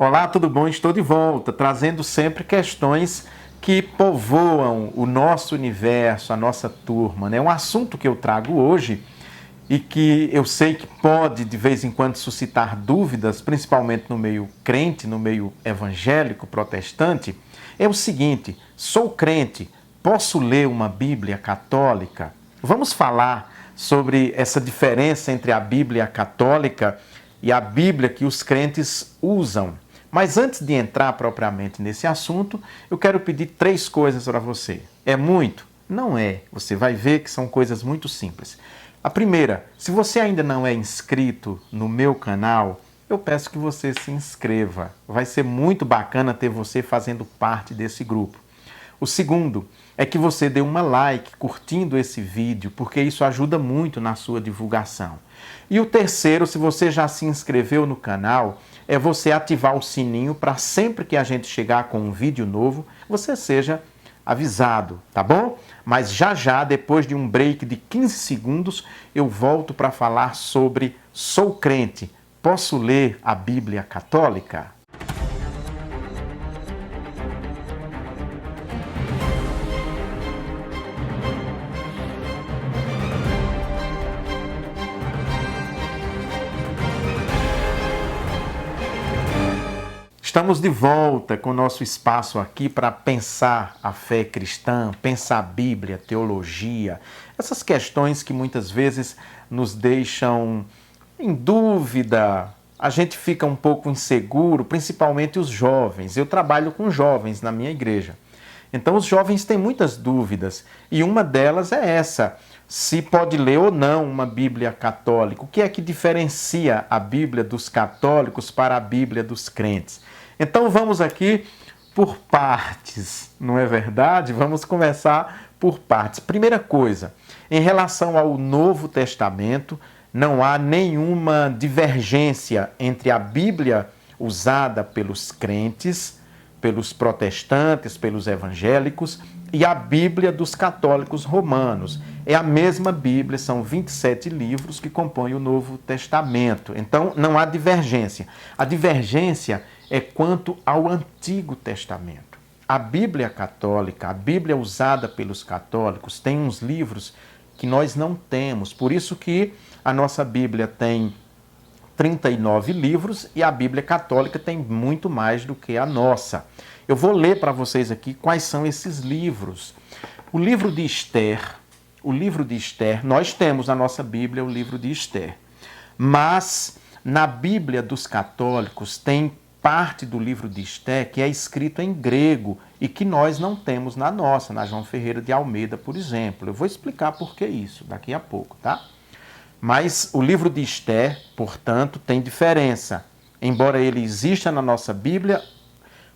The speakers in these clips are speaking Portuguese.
Olá, tudo bom? Estou de volta, trazendo sempre questões que povoam o nosso universo, a nossa turma, né? Um assunto que eu trago hoje e que eu sei que pode de vez em quando suscitar dúvidas, principalmente no meio crente, no meio evangélico, protestante, é o seguinte: sou crente, posso ler uma Bíblia católica? Vamos falar sobre essa diferença entre a Bíblia católica e a Bíblia que os crentes usam. Mas antes de entrar propriamente nesse assunto, eu quero pedir 3 coisas para você. É muito? Não é. Você vai ver que são coisas muito simples. A primeira, se você ainda não é inscrito no meu canal, eu peço que você se inscreva. Vai ser muito bacana ter você fazendo parte desse grupo. O segundo é que você dê uma like curtindo esse vídeo, porque isso ajuda muito na sua divulgação. E o terceiro, se você já se inscreveu no canal, é você ativar o sininho para sempre que a gente chegar com um vídeo novo, você seja avisado, tá bom? Mas já, depois de um break de 15 segundos, eu volto para falar sobre sou crente, posso ler a Bíblia católica? Estamos de volta com o nosso espaço aqui para pensar a fé cristã, pensar a Bíblia, teologia, essas questões que muitas vezes nos deixam em dúvida, a gente fica um pouco inseguro, principalmente os jovens. Eu trabalho com jovens na minha igreja. Então os jovens têm muitas dúvidas e uma delas é essa: se pode ler ou não uma Bíblia católica. O que é que diferencia a Bíblia dos católicos para a Bíblia dos crentes? Então vamos aqui por partes, não é verdade? Vamos começar por partes. Primeira coisa, em relação ao Novo Testamento, não há nenhuma divergência entre a Bíblia usada pelos crentes, pelos protestantes, pelos evangélicos, e a Bíblia dos católicos romanos. É a mesma Bíblia, são 27 livros que compõem o Novo Testamento. Então, não há divergência. A divergência é quanto ao Antigo Testamento. A Bíblia católica, a Bíblia usada pelos católicos, tem uns livros que nós não temos. Por isso que a nossa Bíblia tem 39 livros e a Bíblia católica tem muito mais do que a nossa. Eu vou ler para vocês aqui quais são esses livros. O livro de Esther, nós temos na nossa Bíblia o livro de Esther. Mas na Bíblia dos católicos tem parte do livro de Esther que é escrito em grego e que nós não temos na nossa, na João Ferreira de Almeida, por exemplo. Eu vou explicar por que isso daqui a pouco, tá? Mas o livro de Esther, portanto, tem diferença. Embora ele exista na nossa Bíblia,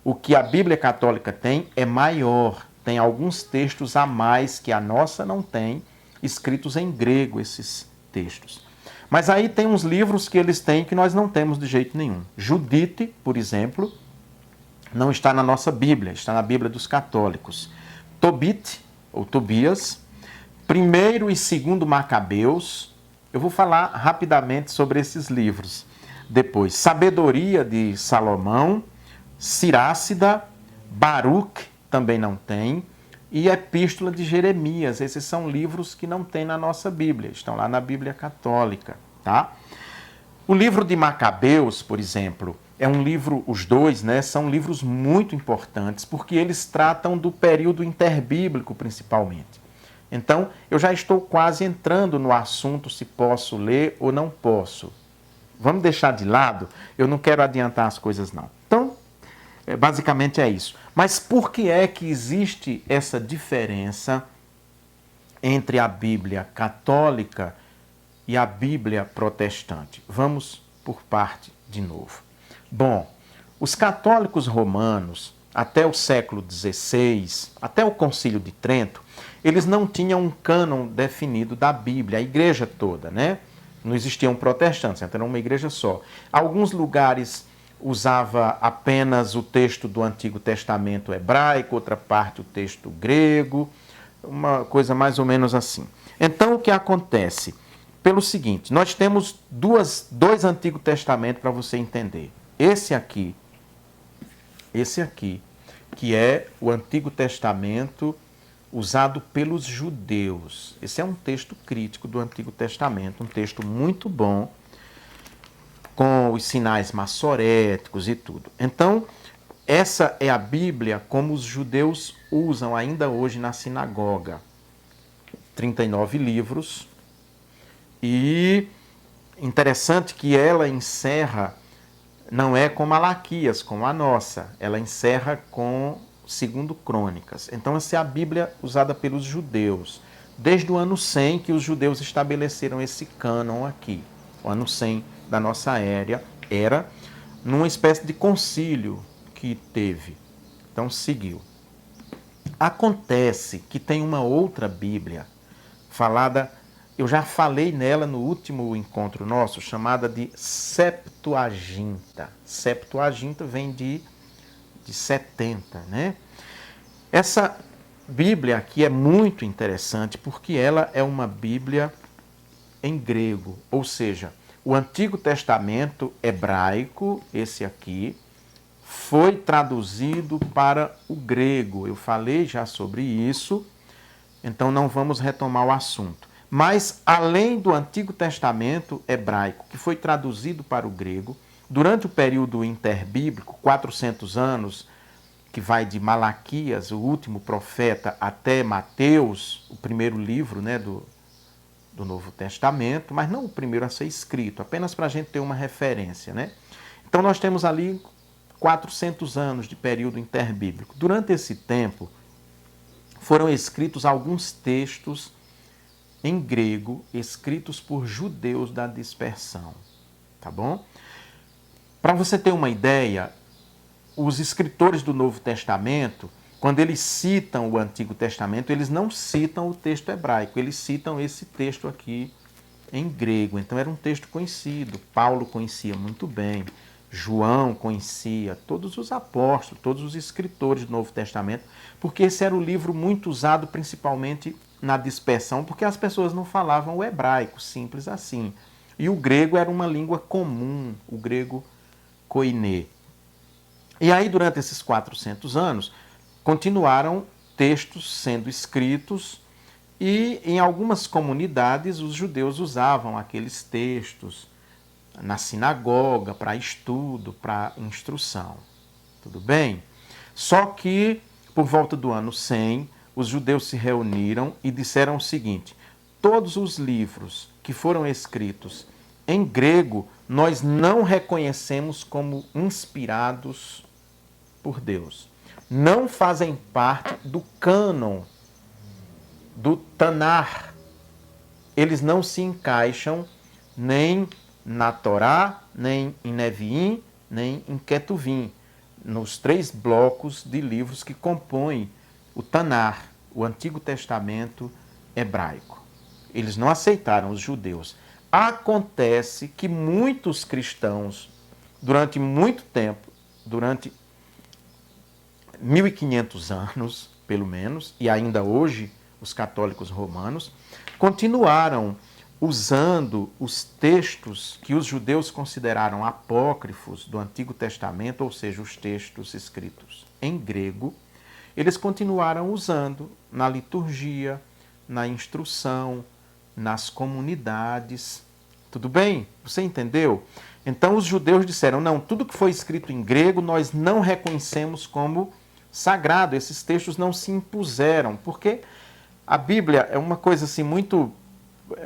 o que a Bíblia católica tem é maior. Tem alguns textos a mais que a nossa não tem, escritos em grego esses textos. Mas aí tem uns livros que eles têm que nós não temos de jeito nenhum. Judite, por exemplo, não está na nossa Bíblia, está na Bíblia dos católicos. Tobit, ou Tobias, primeiro e segundo Macabeus. Eu vou falar rapidamente sobre esses livros depois. Sabedoria de Salomão, Sirácida, Baruque, também não tem, e Epístola de Jeremias. Esses são livros que não tem na nossa Bíblia, estão lá na Bíblia católica, tá? O livro de Macabeus, por exemplo, é um livro, os dois, né, são livros muito importantes, porque eles tratam do período interbíblico, principalmente. Então, eu já estou quase entrando no assunto se posso ler ou não posso. Vamos deixar de lado, eu não quero adiantar as coisas não. Então, basicamente é isso. Mas por que é que existe essa diferença entre a Bíblia católica e a Bíblia protestante? Vamos por parte de novo. Bom, os católicos romanos, até o século XVI, até o Concílio de Trento, eles não tinham um cânon definido da Bíblia, a igreja toda, né? Não existiam protestantes, então era uma igreja só. Alguns lugares usava apenas o texto do Antigo Testamento hebraico, outra parte o texto grego, uma coisa mais ou menos assim. Então o que acontece? Pelo seguinte, nós temos dois Antigos Testamentos para você entender. Esse aqui esse aqui, que é o Antigo Testamento usado pelos judeus. Esse é um texto crítico do Antigo Testamento, um texto muito bom, com os sinais maçoréticos e tudo. Então, essa é a Bíblia como os judeus usam ainda hoje na sinagoga. 39 livros. E interessante que ela encerra, não é com Malaquias, como a nossa, ela encerra com 2 Crônicas. Então essa é a Bíblia usada pelos judeus, desde o ano 100 que os judeus estabeleceram esse cânon aqui. O ano 100 da nossa era numa espécie de concílio que teve. Então seguiu. Acontece que tem uma outra Bíblia falada, eu já falei nela no último encontro nosso, chamada de Septuaginta. Septuaginta vem de 70, né? Essa Bíblia aqui é muito interessante porque ela é uma Bíblia em grego, ou seja, o Antigo Testamento hebraico, esse aqui, foi traduzido para o grego. Eu falei já sobre isso, então não vamos retomar o assunto. Mas, além do Antigo Testamento hebraico, que foi traduzido para o grego, durante o período interbíblico, 400 anos, que vai de Malaquias, o último profeta, até Mateus, o primeiro livro, né, do Novo Testamento, mas não o primeiro a ser escrito, apenas para a gente ter uma referência, né? Então nós temos ali 400 anos de período interbíblico. Durante esse tempo, foram escritos alguns textos em grego, escritos por judeus da dispersão, tá bom? Para você ter uma ideia, os escritores do Novo Testamento, quando eles citam o Antigo Testamento, eles não citam o texto hebraico, eles citam esse texto aqui em grego. Então era um texto conhecido, Paulo conhecia muito bem, João conhecia, todos os apóstolos, todos os escritores do Novo Testamento, porque esse era o livro muito usado principalmente na dispersão, porque as pessoas não falavam o hebraico, simples assim. E o grego era uma língua comum, o grego koiné. E aí, durante esses 400 anos, continuaram textos sendo escritos e, em algumas comunidades, os judeus usavam aqueles textos na sinagoga, para estudo, para instrução. Tudo bem? Só que, por volta do ano 100, os judeus se reuniram e disseram o seguinte: todos os livros que foram escritos em grego, nós não reconhecemos como inspirados por Deus. Não fazem parte do cânon, do Tanar. Eles não se encaixam nem na Torá, nem em Neviim, nem em Ketuvim, nos 3 blocos de livros que compõem o Tanar, o Antigo Testamento hebraico. Eles não aceitaram, os judeus. Acontece que muitos cristãos, durante muito tempo, durante 1500 anos, pelo menos, e ainda hoje os católicos romanos, continuaram usando os textos que os judeus consideraram apócrifos do Antigo Testamento, ou seja, os textos escritos em grego, eles continuaram usando na liturgia, na instrução, nas comunidades. Tudo bem? Você entendeu? Então os judeus disseram, não, tudo que foi escrito em grego nós não reconhecemos como sagrado, esses textos não se impuseram, porque a Bíblia é uma coisa assim muito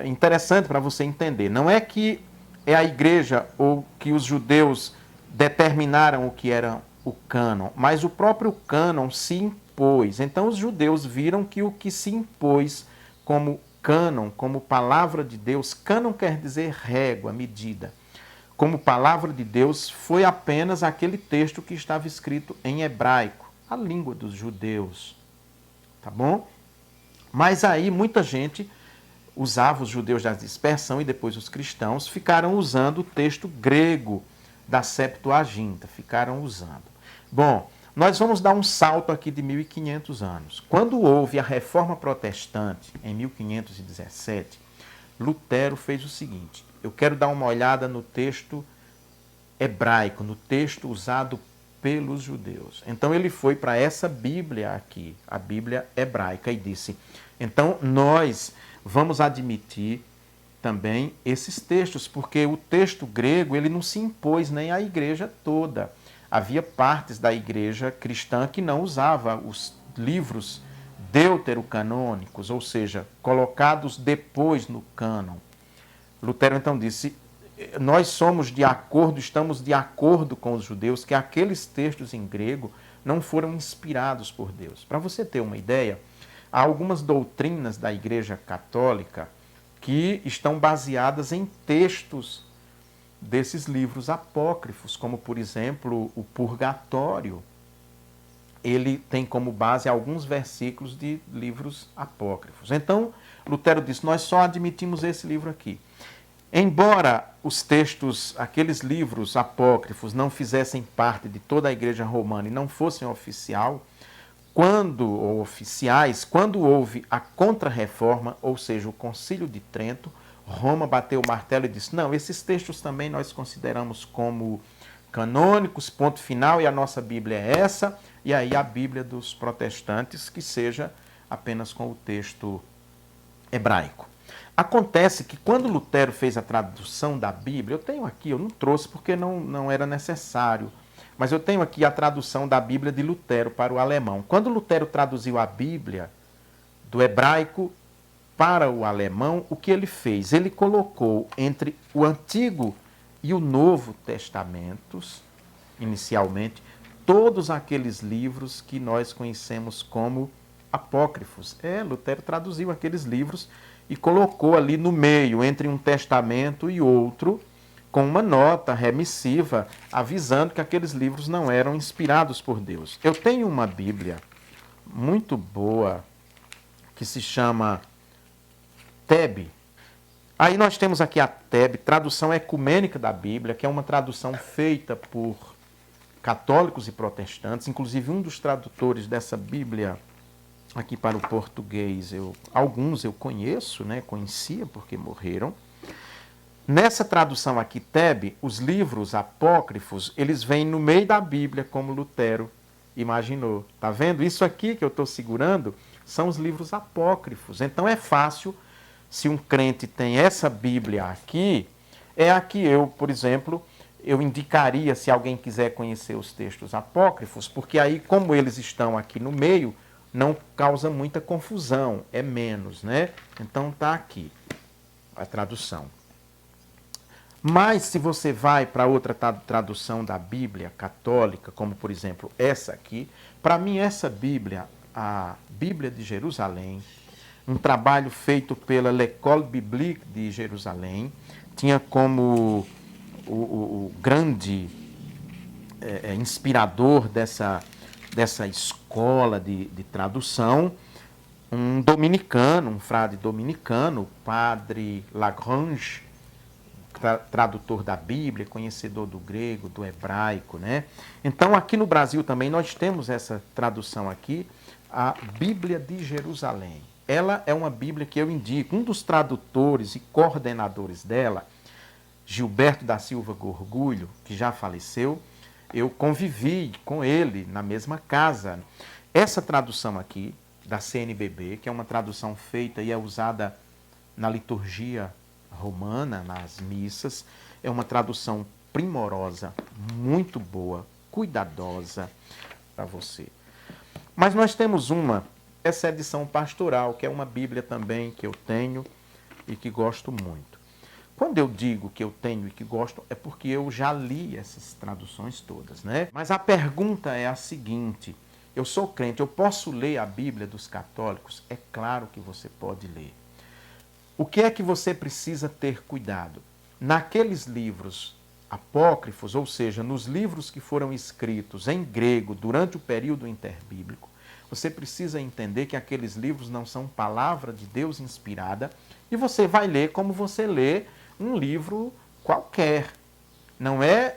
interessante para você entender. Não é que é a igreja ou que os judeus determinaram o que era o cânon, mas o próprio cânon se impôs. Então os judeus viram que o que se impôs como cânon, como palavra de Deus, cânon quer dizer régua, medida. Como palavra de Deus foi apenas aquele texto que estava escrito em hebraico, a língua dos judeus. Tá bom? Mas aí muita gente usava, os judeus da dispersão e depois os cristãos, ficaram usando o texto grego da Septuaginta, ficaram usando. Bom, nós vamos dar um salto aqui de 1500 anos. Quando houve a Reforma Protestante, em 1517, Lutero fez o seguinte: eu quero dar uma olhada no texto hebraico, no texto usado pelos judeus. Então ele foi para essa Bíblia aqui, a Bíblia hebraica, e disse: então nós vamos admitir também esses textos, porque o texto grego ele não se impôs nem à igreja toda. Havia partes da igreja cristã que não usava os livros deuterocanônicos, ou seja, colocados depois no cânon. Lutero então disse: nós somos de acordo, estamos de acordo com os judeus que aqueles textos em grego não foram inspirados por Deus. Para você ter uma ideia, há algumas doutrinas da Igreja Católica que estão baseadas em textos desses livros apócrifos, como, por exemplo, o Purgatório. Ele tem como base alguns versículos de livros apócrifos. Então, Lutero disse: nós só admitimos esse livro aqui. Embora os textos, aqueles livros apócrifos, não fizessem parte de toda a Igreja Romana e não fossem oficiais, quando houve a Contra-Reforma, ou seja, o Concílio de Trento, Roma bateu o martelo e disse: não, esses textos também nós consideramos como canônicos, ponto final, e a nossa Bíblia é essa, e aí a Bíblia dos protestantes, que seja apenas com o texto hebraico. Acontece que quando Lutero fez a tradução da Bíblia, eu tenho aqui, eu não trouxe porque não era necessário, mas eu tenho aqui a tradução da Bíblia de Lutero para o alemão. Quando Lutero traduziu a Bíblia do hebraico para o alemão, o que ele fez? Ele colocou entre o Antigo e o Novo Testamentos, inicialmente, todos aqueles livros que nós conhecemos como apócrifos. Lutero traduziu aqueles livros e colocou ali no meio, entre um testamento e outro, com uma nota remissiva, avisando que aqueles livros não eram inspirados por Deus. Eu tenho uma Bíblia muito boa, que se chama TEB. Aí nós temos aqui a TEB, Tradução Ecumênica da Bíblia, que é uma tradução feita por católicos e protestantes. Inclusive, um dos tradutores dessa Bíblia aqui para o português, alguns eu conheço, conhecia porque morreram. Nessa tradução aqui, TEB, os livros apócrifos, eles vêm no meio da Bíblia, como Lutero imaginou. Tá vendo? Isso aqui que eu estou segurando são os livros apócrifos. Então é fácil, se um crente tem essa Bíblia aqui, é a que eu, por exemplo, eu indicaria se alguém quiser conhecer os textos apócrifos, porque aí, como eles estão aqui no meio, não causa muita confusão, é menos, né? Então tá aqui a tradução. Mas se você vai para outra tradução da Bíblia católica, como por exemplo essa aqui, para mim essa Bíblia, a Bíblia de Jerusalém, um trabalho feito pela L'École Biblique de Jerusalém, tinha como o grande inspirador dessa escola de tradução, um dominicano, um frade dominicano, o padre Lagrange, tradutor da Bíblia, conhecedor do grego, do hebraico, né? Então, aqui no Brasil também nós temos essa tradução aqui, a Bíblia de Jerusalém. Ela é uma Bíblia que eu indico. Um dos tradutores e coordenadores dela, Gilberto da Silva Gorgulho, que já faleceu, eu convivi com ele na mesma casa. Essa tradução aqui, da CNBB, que é uma tradução feita e é usada na liturgia romana, nas missas, é uma tradução primorosa, muito boa, cuidadosa para você. Mas nós temos essa edição pastoral, que é uma Bíblia também que eu tenho e que gosto muito. Quando eu digo que eu tenho e que gosto, é porque eu já li essas traduções todas, né? Mas a pergunta é a seguinte: eu sou crente, eu posso ler a Bíblia dos católicos? É claro que você pode ler. O que é que você precisa ter cuidado? Naqueles livros apócrifos, ou seja, nos livros que foram escritos em grego durante o período interbíblico, você precisa entender que aqueles livros não são palavra de Deus inspirada e você vai ler como você lê um livro qualquer.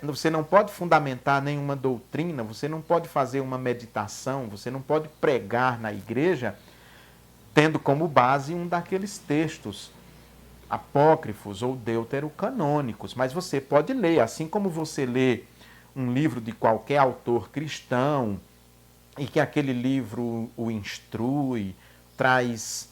Você não pode fundamentar nenhuma doutrina, você não pode fazer uma meditação, você não pode pregar na igreja tendo como base um daqueles textos apócrifos ou deuterocanônicos, mas você pode ler, assim como você lê um livro de qualquer autor cristão e que aquele livro o instrui, traz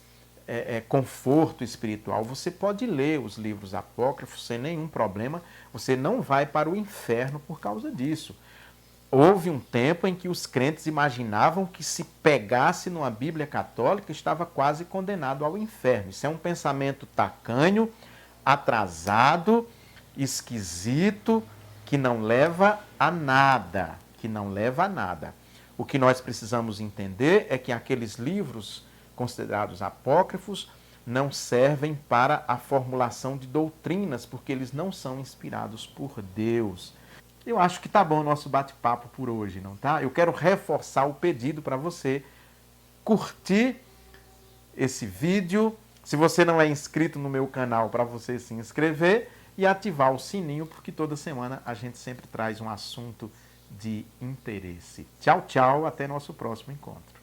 conforto espiritual, você pode ler os livros apócrifos sem nenhum problema, você não vai para o inferno por causa disso. Houve um tempo em que os crentes imaginavam que se pegasse numa Bíblia católica estava quase condenado ao inferno. Isso é um pensamento tacanho, atrasado, esquisito, que não leva a nada, que não leva a nada. O que nós precisamos entender é que aqueles livros considerados apócrifos não servem para a formulação de doutrinas, porque eles não são inspirados por Deus. Eu acho que tá bom o nosso bate-papo por hoje, não tá? Eu quero reforçar o pedido para você curtir esse vídeo. Se você não é inscrito no meu canal, para você se inscrever e ativar o sininho, porque toda semana a gente sempre traz um assunto de interesse. Tchau, tchau, até nosso próximo encontro.